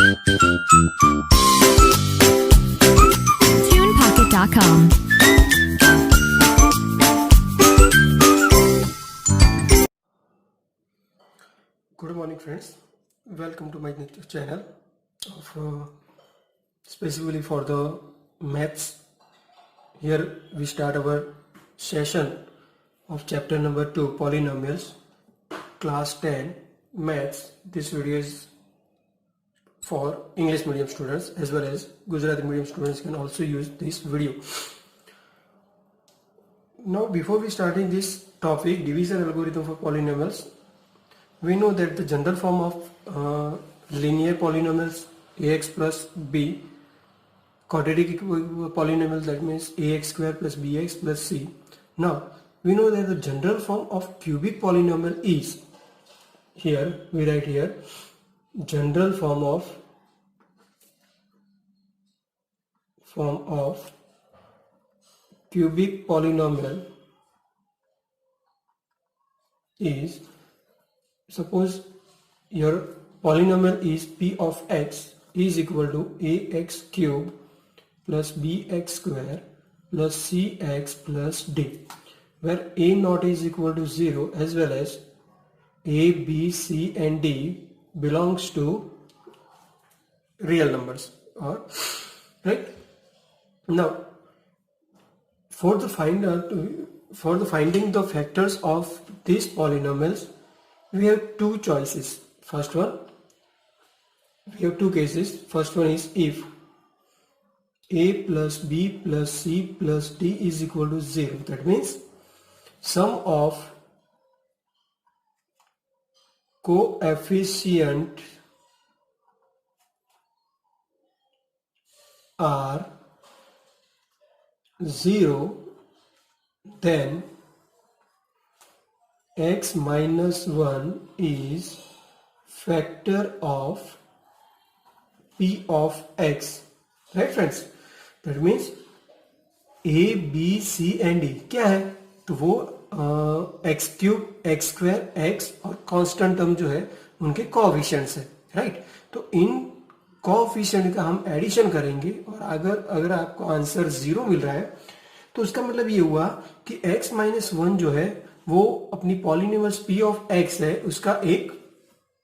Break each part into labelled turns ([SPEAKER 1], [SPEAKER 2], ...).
[SPEAKER 1] TunePocket.com.
[SPEAKER 2] Good morning friends, welcome to my channel of specifically for the maths. Here we start our session of chapter number 2 polynomials, class 10 maths. This video is for English medium students as well as Gujarati medium students can also use this video. Now before we starting this topic, division algorithm for polynomials, we know that the general form of linear polynomials ax plus b, quadratic polynomials, that means ax square plus bx plus c. Now we know that the general form of cubic polynomial is, here we write here, general form of cubic polynomial is, suppose your polynomial is p of x is equal to ax cube plus bx square plus cx plus d, where a naught is equal to 0 as well as a, b, c and d belongs to real numbers, or right. Now for the finding the factors of these polynomials, we have two choices. First one, we have two cases. First one is if a plus b plus c plus d is equal to 0. That means sum of coefficient are 0, then x minus 1 is factor of p of x, right friends. That means a, b, c and d क्या है, तो वो x cube, x square, x और constant term जो है उनके coefficients है, right. तो इन कोएफिशिएंट का हम एडिशन करेंगे और अगर आपको आंसर 0 मिल रहा है तो उसका मतलब ये हुआ कि x माइनस 1 जो है वो अपनी पॉलिनोमियल्स p ऑफ x है उसका एक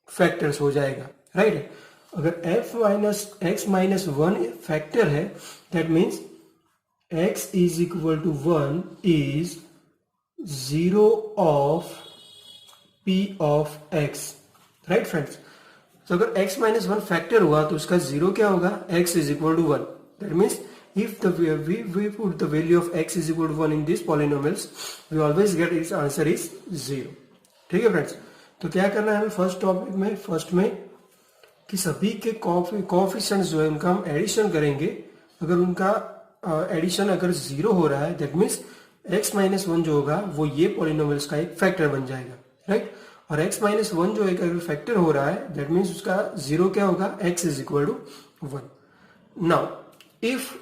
[SPEAKER 2] फैक्टर्स हो जाएगा, राइट. अगर x माइनस 1 फैक्टर है, that means x is equal to 1 is 0 of p of x, right friends. तो अगर x माइनस 1 फैक्टर हुआ तो उसका 0 क्या होगा, x is equal to 1. That means if we put the value of x is equal to 1 in these polynomials, we always get its answer is 0. ठीक है friends. तो क्या करना है हमें फर्स्ट में कि सभी के कोएफिशिएंट्स जो है उनका हम एडिशन करेंगे. अगर उनका एडिशन अगर 0 हो रहा है, दैट मीन्स x माइनस 1 जो होगा वो ये पॉलिनोमियल्स का एक फैक्टर बन जाएगा, राइट. और x माइनस 1 जो एक अगर फैक्टर हो रहा है, दैट मीन्स उसका 0 क्या होगा, x is equal to 1. Now if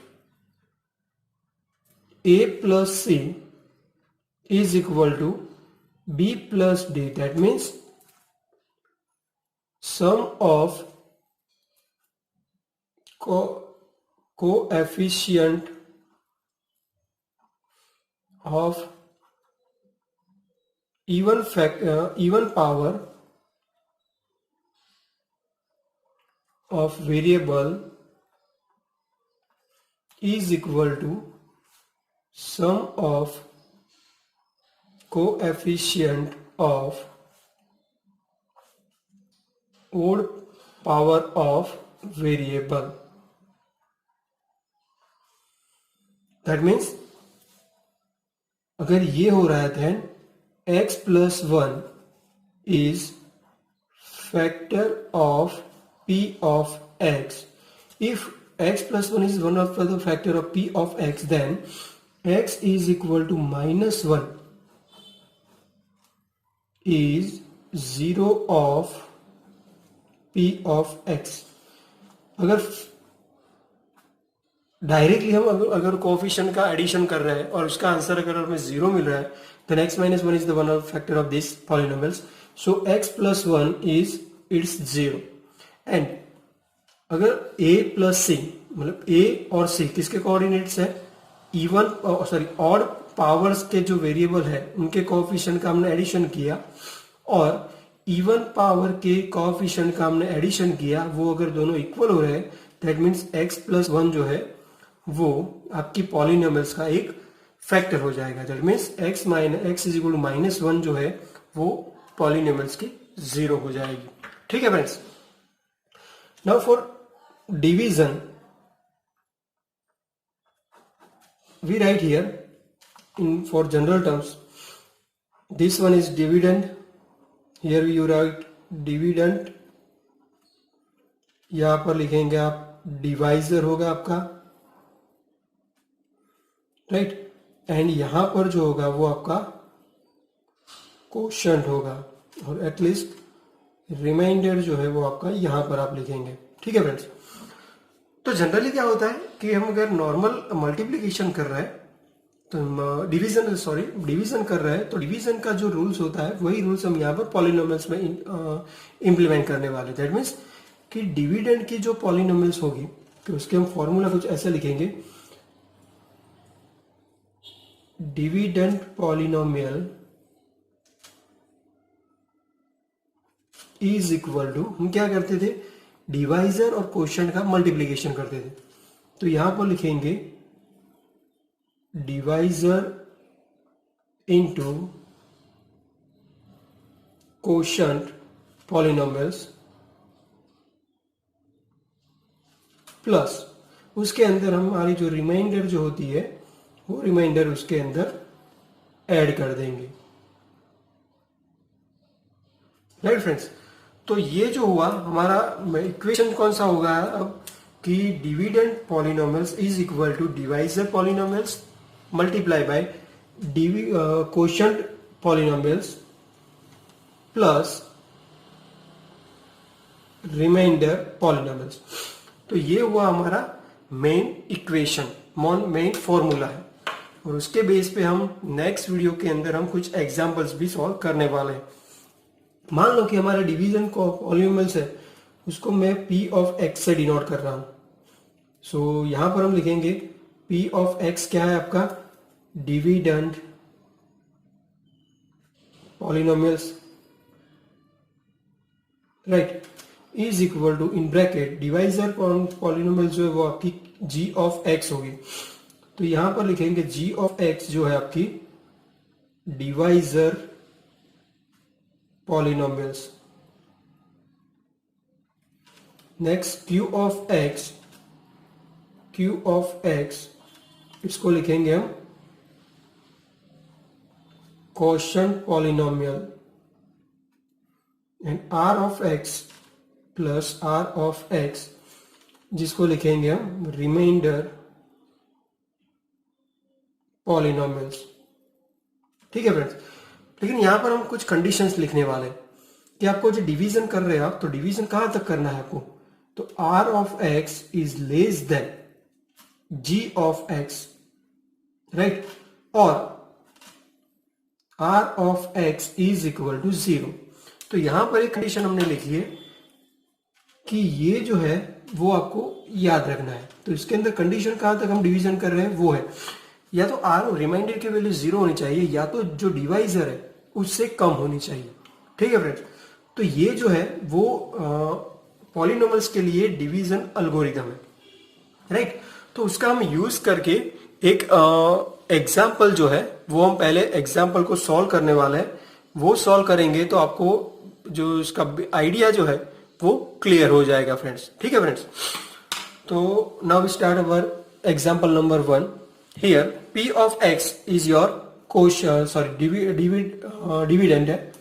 [SPEAKER 2] a plus c is equal to b plus d, that means sum of coefficient of even power of variable is equal to sum of coefficient of odd power of variable. That means अगर ये हो रहा है then x plus 1 is factor of p of x. If x plus 1 is one of the factor of p of x, then x is equal to minus 1 is 0 of p of x. अगर directly हम अगर coefficient का addition कर रहे हैं और उसका answer अगर हमें 0 मिल रहा है, then x minus 1 is the one of factor of these polynomials. So x plus 1 is its 0. And अगर a प्लस सी, मतलब a और c किसके कोऑर्डिनेट्स है, इवन सॉरी ऑड पावर्स के जो वेरिएबल है उनके कोएफिशिएंट का हमने एडिशन किया, और इवन पावर के कोएफिशिएंट का हमने एडिशन किया, वो अगर दोनों इक्वल हो रहे हैं दैट मीन्स x प्लस 1 जो है वो आपकी पॉलिनोमियल्स का एक फैक्टर हो जाएगा। That means x is equal to minus 1 जो है वो पॉलिनोमियल्स की जीरो हो जाएगी। ठीक है friends. Now for division we write here in for general terms, this one is dividend, here you write dividend, यहां पर लिखेंगे आप डिवाइजर होगा आपका, राइट, एंड यहां पर जो होगा वो आपका कोशेंट होगा, और एटलीस्ट रिमाइंडर जो है वो आपका यहां पर आप लिखेंगे। ठीक है फ्रेंड्स। तो जनरली क्या होता है कि हम अगर नॉर्मल मल्टीप्लिकेशन कर रहे हैं तो डिवीजन कर रहे हैं, तो डिवीजन का जो रूल्स होता है वही रूल्स हम यहाँ पर पॉलिनोमियल्स में इंप्लीमेंट करने वाले। दैट मीन्स कि डिविडेंड की जो पॉलिनोमियल्स होगी तो उसके हम फॉर्मूला कुछ ऐसे लिखेंगे, dividend polynomial is equal to, हम क्या करते थे, डिवाइजर और कोशेंट का मल्टीप्लिकेशन करते थे। तो यहां पर लिखेंगे divisor into quotient polynomials plus उसके अंदर हमारी जो रिमाइंडर जो होती है वो रिमाइंडर उसके अंदर ऐड कर देंगे। Right friends. तो ये जो हुआ हमारा इक्वेशन कौन सा होगा अब, कि dividend polynomials is equal to divisor polynomials multiply by quotient polynomials plus reminder polynomials. तो ये हुआ हमारा मेन इक्वेशन, मेन फॉर्मूला है, और उसके बेस पे हम नेक्स्ट वीडियो के अंदर हम कुछ एग्जांपल्स भी सॉल्व करने वाले हैं। मान लो कि हमारा डिवीजन पॉलिनोमियल्स है उसको मैं p ऑफ x से डिनोट कर रहा हूं। सो यहां पर हम लिखेंगे p ऑफ x क्या है आपका, dividend polynomials, right, is equal to in bracket divisor polynomial जो है वो आपकी g ऑफ x होगी। तो यहां पर लिखेंगे g ऑफ x जो है आपकी divisor polynomials. Next q of x इसको लिखेंगे हम quotient polynomial, and r of x plus r of x जिसको लिखेंगे हम रिमाइंडर पॉलिनोमियल्स। ठीक है फ्रेंड्स। लेकिन यहां पर हम कुछ कंडीशंस लिखने वाले हैं कि आपको जो डिवीजन कर रहे हैं आप, तो डिवीजन कहां तक करना है आपको, तो r of x is less than g of x, right, और r of x is equal to 0। तो यहां पर एक कंडीशन हमने लिखी है कि ये जो है वो आपको याद रखना है। तो इसके अंदर कंडीशन कहां तक हम डिवीजन कर रहे हैं वो है, या तो r रिमाइंडर की वैल्यू 0 होनी चाहिए, या तो जो डिवाइजर है उससे कम होनी चाहिए। ठीक है फ्रेंड्स। तो ये जो है वो पॉलिनोमियल्स के लिए डिवीजन एल्गोरिथम है, राइट। तो उसका हम यूज करके एक एग्जाम्पल जो है वो हम पहले एग्जाम्पल को सॉल्व करने वाले हैं। वो सॉल्व करेंगे तो आपको जो इसका आइडिया जो है वो क्लियर हो जाएगा फ्रेंड्स। ठीक है फ्रेंड्स। तो now we start our example number 1। Here p of x is your dividend है।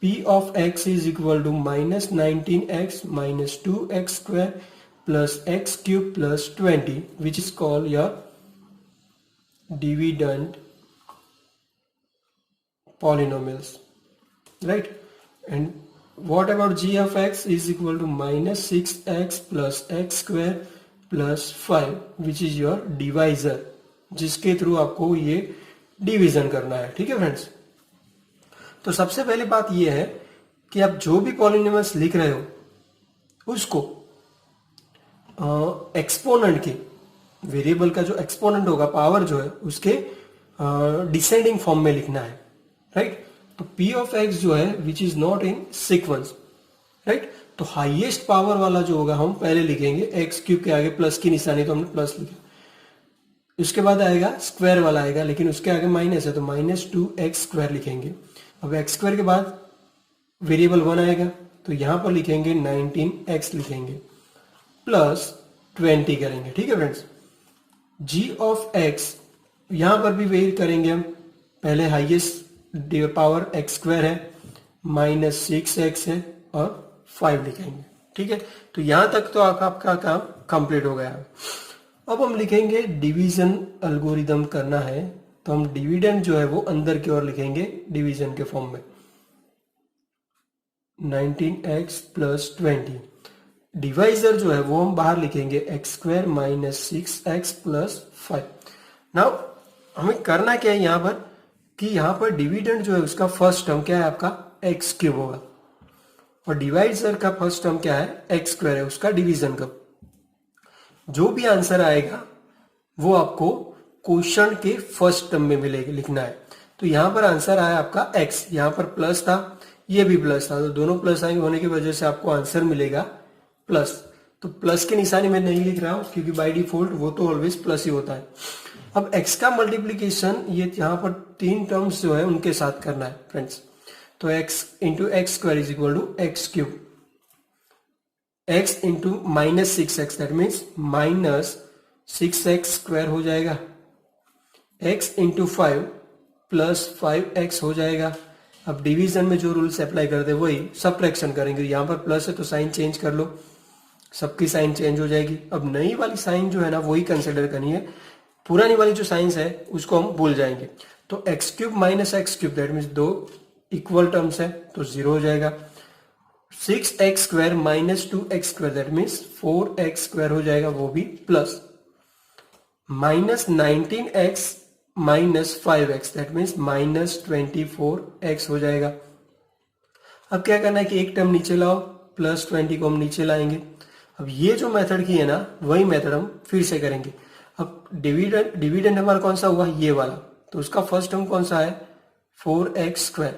[SPEAKER 2] p of x is equal to minus 19x minus 2x square plus x cube plus 20 which is called your dividend polynomials, right? And what about g of x is equal to minus 6x plus x square plus 5 which is your divisor, जिसके through आपको ये division करना है। ठीक है friends. तो सबसे पहली बात ये है कि आप जो भी पॉलिनोमियल्स लिख रहे हो उसको एक्सपोनेंट के, वेरिएबल का जो एक्सपोनेंट होगा पावर जो है उसके डिसेंडिंग फॉर्म में लिखना है, राइट। तो p ऑफ x जो है which is not in sequence, right. तो हाईएस्ट पावर वाला जो होगा हम पहले लिखेंगे, एक्स क्यूब के आगे प्लस की निशानी तो हमने प्लस लिखा, उसके बाद आएगा स्क्वायर वाला आएगा, लेकिन उसके आगे माइनस है तो -2x² लिखेंगे। अब x² के बाद वेरिएबल 1 आएगा तो यहां पर लिखेंगे 19x लिखेंगे प्लस 20 करेंगे, ठीक है फ्रेंड्स। g ऑफ x यहां पर भी वही करेंगे हम, पहले हाईएस्ट पावर x² है, -6x है और 5 लिखेंगे, ठीक है। तो यहां तक तो आपका काम कंप्लीट हो गया। अब हम लिखेंगे डिवीजन एल्गोरिदम करना है, तो हम डिविडेंड जो है वो अंदर की ओर लिखेंगे डिवीजन के फॉर्म में, 19x प्लस 20। डिवाइजर जो है वो हम बाहर लिखेंगे x² -6x प्लस 5। नाउ हमें करना क्या है यहाँ पर कि यहाँ पर डिविडेंड जो है उसका फर्स्ट टर्म क्या है आपका x³ होगा, और डिवाइजर का फर्स्ट टर्म क्या है x² है, उसका डिवीजन का। जो भी आंसर आएगा वो आपको क्वेश्चन के फर्स्ट टर्म में मिलेगा, लिखना है। तो यहां पर आंसर आया आपका x, यहां पर प्लस था, ये भी प्लस था, तो दोनों प्लस आएंगे होने की वजह से आपको आंसर मिलेगा प्लस। तो प्लस की निशानी मैं नहीं लिख रहा हूं क्योंकि बाय डिफॉल्ट वो तो ऑलवेज प्लस ही होता है। अब x का मल्टीप्लीकेशन ये यहाँ पर 3 टर्म्स जो है उनके साथ करना है फ्रेंड्स। तो x into x² is equal to x³, x into -6x that means -6x² हो जाएगा, x इंटू 5 प्लस 5x हो जाएगा। अब डिवीजन में जो रूल्स अप्लाई करते हैं वही सबट्रैक्शन करेंगे, यहां पर प्लस है तो साइन चेंज कर लो, सबकी साइन चेंज हो जाएगी। अब नई वाली साइन जो है ना वही कंसिडर करनी है, पुरानी वाली जो साइंस है उसको हम भूल जाएंगे। तो x³ minus x³ that means 2 equal terms है तो 0 हो जाएगा। 6x² minus 2x² that means 4x² हो जाएगा, वो भी plus. -19x minus 5x that means -24x हो जाएगा। अब क्या करना है कि एक टर्म नीचे लाओ, +20 को हम नीचे लाएंगे। अब ये जो मेथड की है ना वही मेथड हम फिर से करेंगे। अब डिविडेंड हमारा कौन सा हुआ, ये वाला, तो उसका फर्स्ट टर्म कौन सा है 4x²,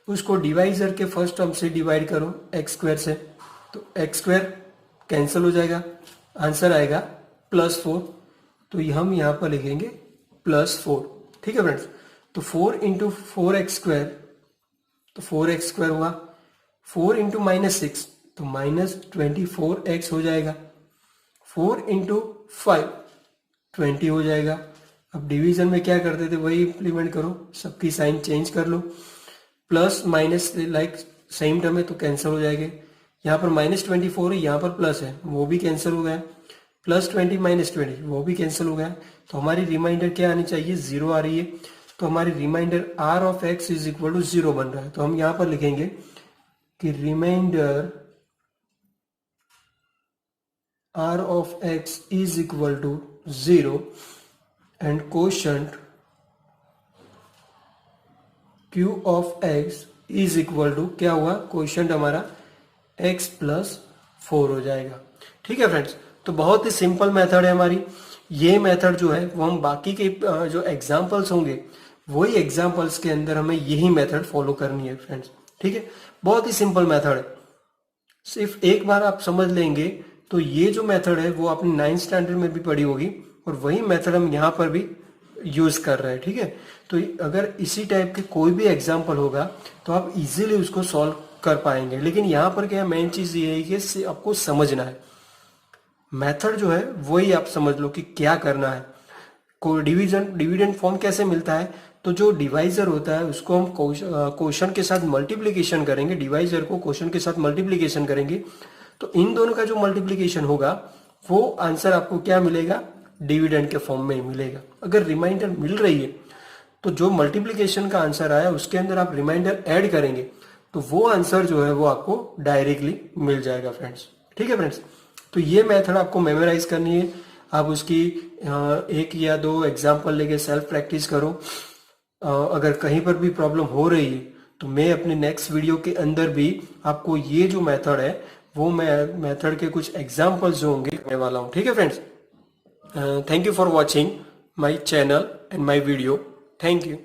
[SPEAKER 2] उसको डिवाइजर के फर्स्ट टर्म से डिवाइड करो x² से, तो x² कैंसिल हो जाएगा, आंसर आएगा +4। तो हम यहां पर लिखेंगे +4, ठीक है फ्रेंड्स। तो 4 इंटू 4x² तो 4x² हुआ, 4 इंटू -6 तो -24x हो जाएगा, 4 इंटू 5 20 हो जाएगा। अब डिवीजन में क्या करते थे वही इंप्लीमेंट करो, सबकी साइन चेंज कर लो, plus minus like same term है तो कैंसिल हो जाएंगे। यहाँ पर -24 है, यहाँ पर प्लस है वो भी कैंसिल हो गया, +20 -20 वो भी कैंसिल हो गया। तो हमारी रिमाइंडर क्या आनी चाहिए, 0 आ रही है। तो हमारी reminder r of x is equal to 0 बन रहा है। तो हम यहाँ पर लिखेंगे कि reminder r of x is equal to 0 and quotient q of x is equal to क्या हुआ, कोशंट हमारा x + 4 हो जाएगा, ठीक है फ्रेंड्स। तो बहुत ही सिंपल मेथड है हमारी ये मेथड जो है वो हम बाकी के जो एग्जांपल्स होंगे वही एग्जांपल्स के अंदर हमें यही मेथड फॉलो करनी है फ्रेंड्स, ठीक है। बहुत ही सिंपल मेथड है, सिर्फ एक बार आप समझ लेंगे तो ये जो मेथड है वो अपनी 9th स्टैंडर्ड में भी पढ़ी होगी और वही मेथड हम यहाँ पर भी यूज कर रहे हैं, ठीक है। तो अगर इसी टाइप के कोई भी एग्जाम्पल होगा तो आप इजीली उसको सॉल्व कर पाएंगे। लेकिन यहाँ पर क्या मेन चीज ये है कि आपको समझना है, मेथड जो है वही आप समझ लो कि क्या करना है। को डिविडेंड फॉर्म कैसे मिलता है, तो जो डिवाइजर होता है उसको हम क्वेश्चन के साथ मल्टीप्लीकेशन करेंगे, डिवाइजर को क्वेश्चन के साथ मल्टीप्लीकेशन करेंगे तो इन दोनों का जो मल्टीप्लीकेशन होगा वो आंसर आपको क्या मिलेगा, डिविडेंड के फॉर्म में मिलेगा। अगर रिमाइंडर मिल रही है तो जो मल्टीप्लीकेशन का आंसर आया उसके अंदर आप रिमाइंडर ऐड करेंगे तो वो आंसर जो है वो आपको डायरेक्टली मिल जाएगा फ्रेंड्स, ठीक है फ्रेंड्स। तो ये मेथड आपको मेमोराइज करनी है, आप उसकी 1 या 2 एग्जाम्पल लेके सेल्फ प्रैक्टिस करो। अगर कहीं पर भी प्रॉब्लम हो रही है तो मैं अपने नेक्स्ट वीडियो के अंदर भी आपको ये जो मेथड है वो मैं मेथड के कुछ एग्जाम्पल्स जो होंगे करने वाला हूँ। ठीक है friends, thank you for watching my channel and my video. Thank you.